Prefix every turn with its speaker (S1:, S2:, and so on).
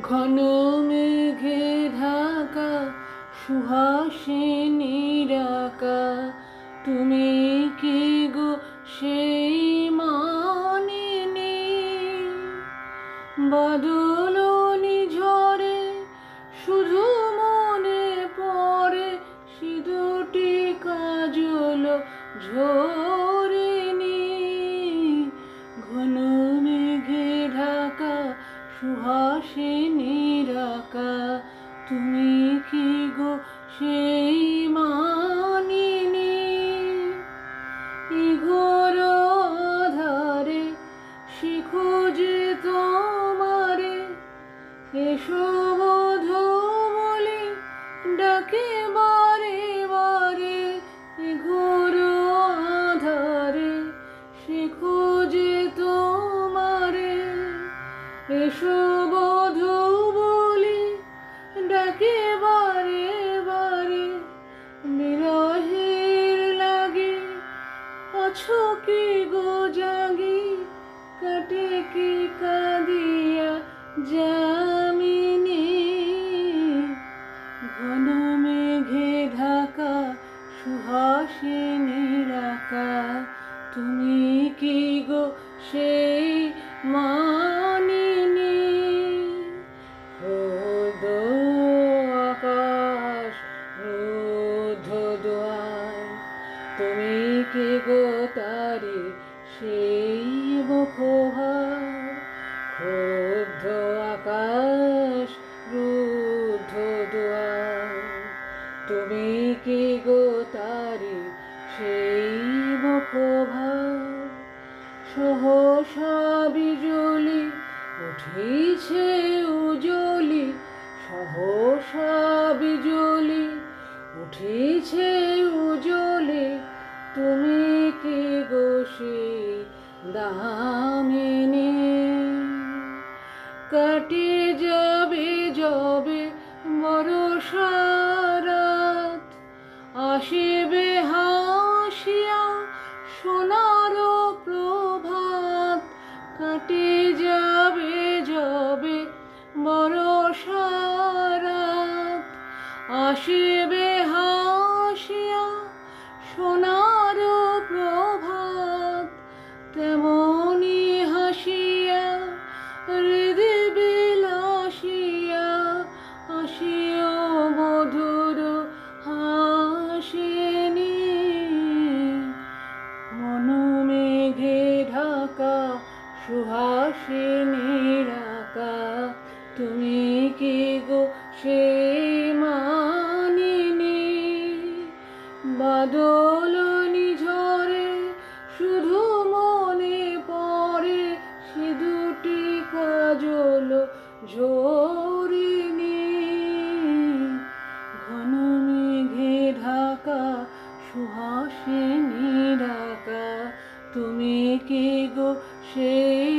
S1: ঘন মেঘে ঢাকা সুহাসিনী ডাকা, তুমি কি গো সেই মানিনী? বাদল ঝরে শুধু মনে পড়ে, সে দুটি কাজল ঝরেনি। ঘন মেঘে ঢাকা সুহাসিনী ডাকা, তুমি কি গো সেই মানিনী? ঘোর আধারে সে খোঁজে তোমারে, এসো বধূ বলে ডাকে বারে বারে। ঘোর আধারে সে খোঁজে তোমারে, এসো বধূ বলে ডাকে বারে বারে। বিরহের লাগে আছো কি গো জাগি, কাটে কি কাঁদিয়া যামিনী? ঘন মেঘে ঢাকা সুহাসিনী ডাকা, তুমি কি গো সেই মানিনী? রোদ আকাশ রুদ্ধ দুয়ার, তুমি কি গো তারি সেই মুখভার? ক্ষুব্ধ আকাশ রুদ্ধ দুয়ার, তুমি কি গো তারি সেই মুখভার? সহসা বিজলি উঠিছে উজলি, সহসা বিজলি উঠিছে উজলি, তুমি কি গো সেই দামিনী? কাটে যাবে যবে বরষা রাত, আসিবে হাসিয়া সোনার প্রভাত। কাটে যাবে যবে বরষা রাত, আসিবে হাসিয়া সোনার প্রভাত। তেমনি হাসিয়া হৃদে বিলাসিয়া, আসিও মধুর হাসিনী। মন মেঘে ঢাকা সুহাসিনী ডাকা, তুমি কি গো সেই মানিনী? বাদল ঝরে শুধু মনে পড়ে, সে দুটি কাজল ঝরিনি। ঘন মেঘে ঢাকা সুহাসিনী ডাকা, তুমি কি গো সেই